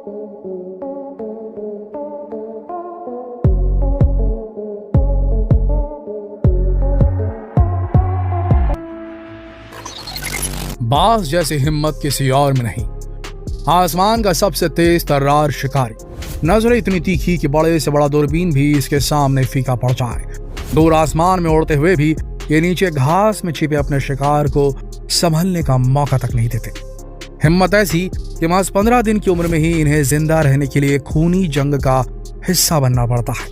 बाज जैसी हिम्मत किसी और में नहीं। आसमान का सबसे तेज तर्रार शिकारी, नजरें इतनी तीखी कि बड़े से बड़ा दूरबीन भी इसके सामने फीका पड़ जाए। दूर आसमान में उड़ते हुए भी ये नीचे घास में छिपे अपने शिकार को संभलने का मौका तक नहीं देते। हिम्मत ऐसी कि महज 15 दिन की उम्र में ही इन्हें जिंदा रहने के लिए खूनी जंग का हिस्सा बनना पड़ता है।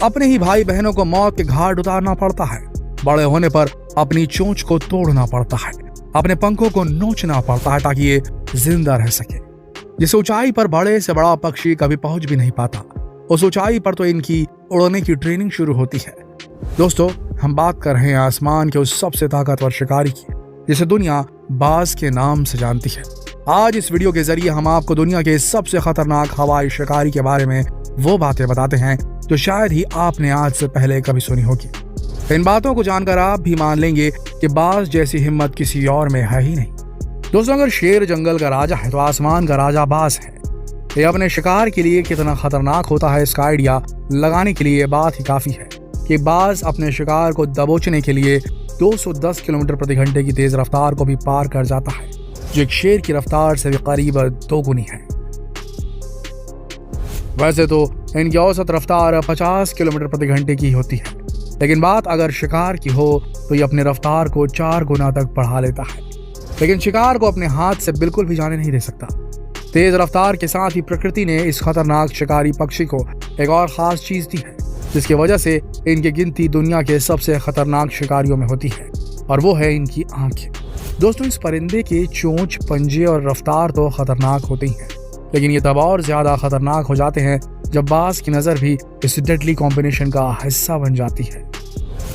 अपने ही भाई बहनों को मौत के घाट उतारना पड़ता है। बड़े होने पर अपनी चोंच को तोड़ना पड़ता है, अपने पंखों को नोचना पड़ता है ताकि ये जिंदा रह सके। जिस ऊंचाई पर बड़े से बड़ा पक्षी कभी पहुंच भी नहीं पाता, उस ऊंचाई पर तो इनकी उड़ने की ट्रेनिंग शुरू होती है। दोस्तों, हम बात कर रहे हैं आसमान के उस सबसे ताकतवर शिकारी की जिसे दुनिया बाज के नाम से जानती है। आज इस वीडियो के जरिए हम आपको दुनिया के सबसे खतरनाक हवाई शिकारी के बारे में वो बातें बताते हैं जो शायद ही आपने आज से पहले कभी सुनी होगी। इन बातों को जानकर आप भी मान लेंगे कि बाज जैसी हिम्मत किसी और में है ही नहीं। दोस्तों, अगर शेर जंगल का राजा है तो आसमान का राजा बाज है। ये अपने शिकार के लिए कितना खतरनाक होता है इसका आइडिया लगाने के लिए बात ही काफी है कि बाज अपने शिकार को दबोचने के लिए 210 किलोमीटर प्रति घंटे की तेज रफ्तार को भी पार कर जाता है, जो एक शेर की रफ्तार से भी करीब 2 गुनी है। वैसे तो इनकी औसत रफ्तार 50 किलोमीटर प्रति घंटे की होती है, लेकिन बात अगर शिकार की हो तो ये अपने रफ्तार को 4 गुना तक बढ़ा लेता है। लेकिन शिकार को अपने हाथ से बिल्कुल भी जाने नहीं दे सकता। तेज रफ्तार के साथ ही प्रकृति ने इस खतरनाक शिकारी पक्षी को एक और खास चीज दी है, जिसकी वजह से इनकी गिनती दुनिया के सबसे खतरनाक शिकारियों में होती है, और वो है इनकी आंखें। दोस्तों, इस परिंदे के चोंच, पंजे और रफ्तार तो खतरनाक होती हैं, लेकिन ये तब और ज्यादा खतरनाक हो जाते हैं जब बाज की नजर भी इस डेडली कॉम्बिनेशन का हिस्सा बन जाती है।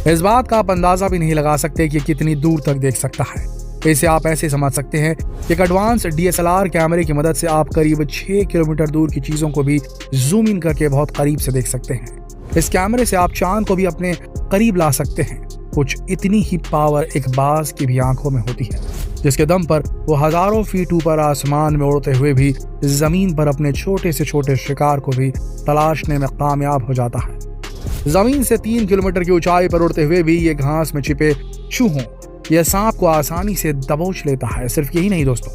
इस बात का आप अंदाजा भी नहीं लगा सकते कि कितनी दूर तक देख सकता है। इसे आप ऐसे समझ सकते हैं कि एक एडवांस DSLR कैमरे की मदद से आप करीब 6 किलोमीटर दूर की चीजों को भी जूम इन करके बहुत करीब से देख सकते हैं। इस कैमरे से आप चांद को भी अपने करीब ला सकते हैं। कुछ इतनी ही पावर एक बाज की भी आंखों में होती है, जिसके दम पर वो हजारों फीट ऊपर आसमान में उड़ते हुए भी जमीन पर अपने छोटे से छोटे शिकार को भी तलाशने में कामयाब हो जाता है। जमीन से 3 किलोमीटर की ऊंचाई पर उड़ते हुए भी ये घास में छिपे चूहों या सांप को आसानी से दबोच लेता है। सिर्फ यही नहीं दोस्तों,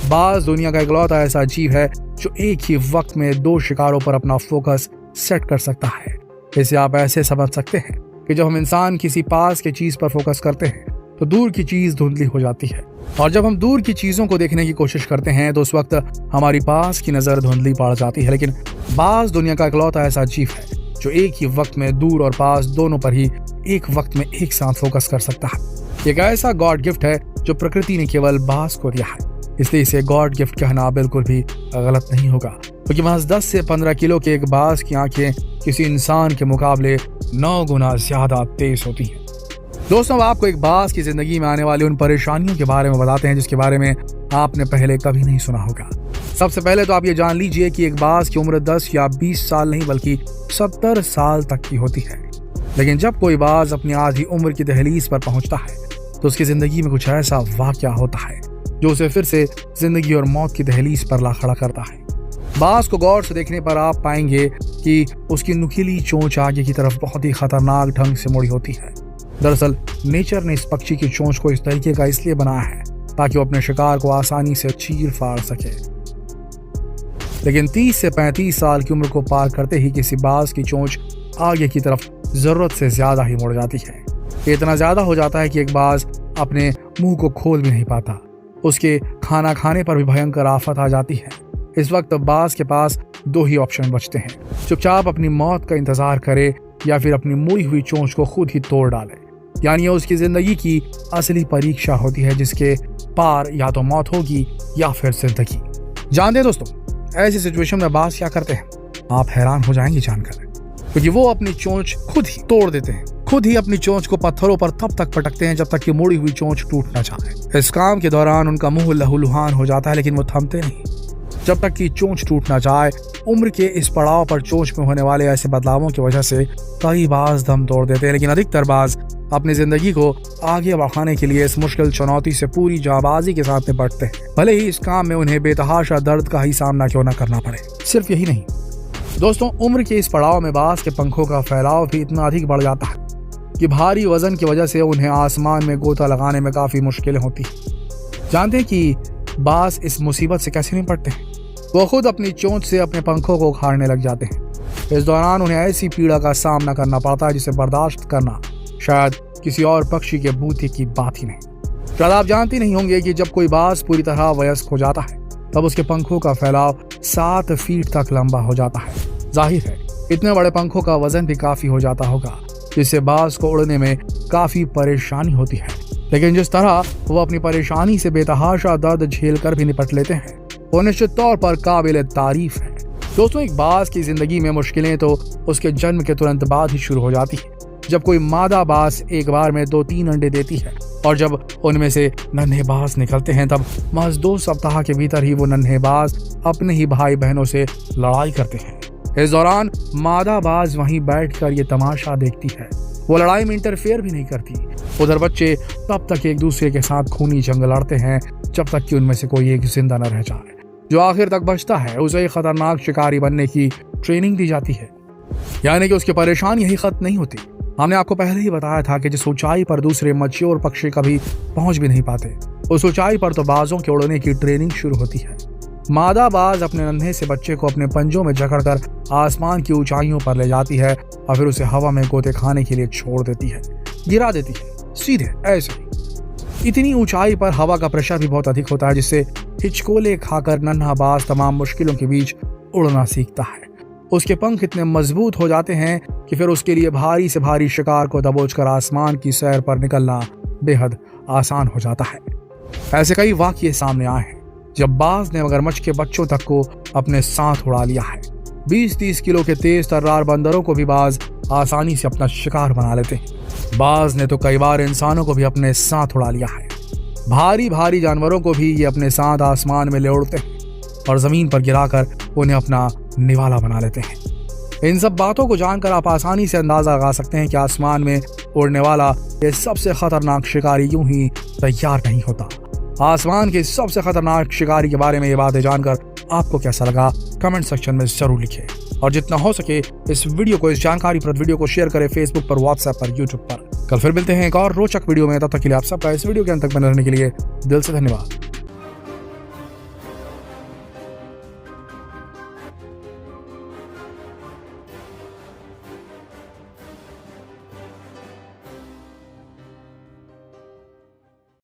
बाज दुनिया का इकलौता ऐसा जीव है जो एक ही वक्त में 2 शिकारों पर अपना फोकस सेट कर सकता है। इसे आप ऐसे समझ सकते हैं कि जब हम इंसान किसी पास की चीज पर फोकस करते हैं तो दूर की चीज धुंधली हो जाती है, और जब हम दूर की चीजों को देखने की कोशिश करते हैं तो उस वक्त हमारी पास की नजर धुंधली पड़ जाती है। लेकिन बाज दुनिया का इकलौता ऐसा जीव है जो एक ही वक्त में दूर और पास दोनों पर ही एक वक्त में एक साथ फोकस कर सकता है। एक ऐसा गॉड गिफ्ट है जो प्रकृति ने केवल बाज को दिया है, इसलिए इसे गॉड गिफ्ट कहना बिल्कुल भी गलत नहीं होगा, क्योंकि महज 10 से 15 किलो के एक बाज की आंखें किसी इंसान के मुकाबले 9 गुना ज्यादा तेज होती हैं। दोस्तों, अब आपको एक बाज की जिंदगी में आने वाली उन परेशानियों के बारे में बताते हैं जिसके बारे में आपने पहले कभी नहीं सुना होगा। सबसे पहले तो आप ये जान लीजिए कि एक बाज की उम्र 10 या 20 साल नहीं बल्कि 70 साल तक की होती है। लेकिन जब कोई बाज अपनी आधी उम्र की दहलीज पर पहुंचता है तो उसकी जिंदगी में कुछ ऐसा वाकया होता है जो उसे फिर से जिंदगी और मौत की दहलीज पर ला खड़ा करता है। बाज को गौर से देखने पर आप पाएंगे कि उसकी नुकीली चोंच आगे की तरफ बहुत ही खतरनाक ढंग से मुड़ी होती है। दरअसल नेचर ने इस पक्षी की चोंच को इस तरीके का इसलिए बनाया है ताकि वो अपने शिकार को आसानी से चीर फाड़ सके। लेकिन 30 से 35 साल की उम्र को पार करते ही किसी बाज की चोंच आगे की तरफ जरूरत से ज्यादा ही मुड़ जाती है। ये इतना ज्यादा हो जाता है कि एक बाज अपने मुंह को खोल भी नहीं पाता। उसके खाना खाने पर भी भयंकर आफत आ जाती है। इस वक्त बाज के पास 2 ही ऑप्शन बचते हैं, चुपचाप अपनी मौत का इंतजार करे या फिर अपनी मुड़ी हुई चोंच को खुद ही तोड़ डाले। यानी उसकी जिंदगी की असली परीक्षा होती है, जिसके पार या तो मौत होगी या फिर जिंदगी। जानते दोस्तों, ऐसी सिचुएशन में बाज क्या करते हैं, आप हैरान हो जाएंगे जानकर, क्योंकि वो अपनी चोंच खुद ही तोड़ देते हैं। खुद ही अपनी चोंच को पत्थरों पर तब तक पटकते हैं जब तक कि मुड़ी हुई चोंच टूट न जाए। इस काम के दौरान उनका मुंह लहूलुहान हो जाता है, लेकिन वो थमते नहीं जब तक कि चोंच टूट न जाए। उम्र के इस पड़ाव पर चोंच में होने वाले ऐसे बदलावों की वजह से कई बाज दम तोड़ देते हैं, लेकिन अधिकतर बाज अपनी जिंदगी को आगे बढ़ाने के लिए इस मुश्किल चुनौती से पूरी जाबाजी के साथ निपटते हैं, भले ही इस काम में उन्हें बेतहाशा दर्द का ही सामना क्यों न करना पड़े। सिर्फ यही नहीं दोस्तों, उम्र के इस पड़ाव में बाज के पंखों का फैलाव भी इतना अधिक बढ़ जाता है कि भारी वजन की वजह से उन्हें आसमान में गोता लगाने में काफी मुश्किलें होती हैं। जानते हैं कि बाज इस मुसीबत से कैसे निपटते हैं? वो खुद अपनी चोंच से अपने पंखों को उखाड़ने लग जाते हैं। इस दौरान उन्हें ऐसी पीड़ा का सामना करना पड़ता है जिसे बर्दाश्त करना शायद किसी और पक्षी के बूते की बात ही नहीं। शायद आप जानते नहीं होंगे कि जब कोई बाज पूरी तरह वयस्क हो जाता है तब उसके पंखों का फैलाव 7 फीट तक लंबा हो जाता है। जाहिर है इतने बड़े पंखों का वजन भी काफी हो जाता होगा, जिससे बाज को उड़ने में काफी परेशानी होती है। लेकिन जिस तरह वो अपनी परेशानी से बेतहाशा दर्द झेल कर भी निपट लेते हैं, वो निश्चित तौर पर काबिल तारीफ है। दोस्तों, एक बाज की जिंदगी में मुश्किलें तो उसके जन्म के तुरंत बाद ही शुरू हो जाती है। जब कोई मादा बाज एक बार में 2-3 अंडे देती है और जब उनमें से नन्हे बाज निकलते हैं तब महज 2 सप्ताह के भीतर ही वो नन्हे बाज अपने ही भाई बहनों से लड़ाई करते हैं। इस दौरान मादा बाज वहीं बैठकर ये तमाशा देखती है। वो लड़ाई में इंटरफेयर भी नहीं करती। उधर बच्चे तब तक एक दूसरे के साथ खूनी जंग लड़ते हैं जब तक कि उनमें से कोई एक जिंदा न रह जाए। जो आखिर तक बचता है उसे एक खतरनाक शिकारी बनने की ट्रेनिंग दी जाती है, यानी कि उसकी परेशानी यही खत्म नहीं होती। हमने आपको पहले ही बताया था कि जिस ऊंचाई पर दूसरे मैच्योर पक्षी कभी पहुंच भी नहीं पाते, उस ऊंचाई पर तो बाजों के उड़ने की ट्रेनिंग शुरू होती है। मादा बाज अपने नन्हे से बच्चे को अपने पंजों में जकड़कर आसमान की ऊंचाइयों पर ले जाती है और फिर उसे हवा में गोते खाने के लिए छोड़ देती है, गिरा देती है, सीधे ऐसे ही। इतनी ऊंचाई पर हवा का प्रेशर भी बहुत अधिक होता है, जिससे हिचकोले खाकर नन्हा बाज तमाम मुश्किलों के बीच उड़ना सीखता है। उसके पंख इतने मजबूत हो जाते हैं कि फिर उसके लिए भारी से भारी शिकार को दबोचकर आसमान की सैर पर निकलना बेहद आसान हो जाता है। ऐसे कई वाकये सामने आए हैं जब बाज ने मगरमच्छ के बच्चों तक को अपने साथ उड़ा लिया है। 20-30 किलो के तेज तर्रार बंदरों को भी बाज आसानी से अपना शिकार बना लेते हैं। बाज ने तो कई बार इंसानों को भी अपने साथ उड़ा लिया है। भारी भारी जानवरों को भी ये अपने साथ आसमान में ले उड़ते हैं और जमीन पर गिराकर उन्हें अपना निवाला बना लेते हैं। इन सब बातों को जानकर आप आसानी से अंदाजा लगा सकते हैं कि आसमान में उड़ने वाला ये सबसे खतरनाक शिकारी यूं ही तैयार नहीं होता। आसमान के सबसे खतरनाक शिकारी के बारे में ये बातें जानकर आपको कैसा लगा कमेंट सेक्शन में जरूर लिखें और जितना हो सके इस वीडियो को, इस जानकारीप्रद वीडियो को शेयर करें फेसबुक पर, व्हाट्सएप पर, यूट्यूब पर। कल फिर मिलते हैं एक और रोचक वीडियो में। तब तक के लिए आप सबका इस वीडियो के अंत तक बने रहने के लिए दिल से धन्यवाद।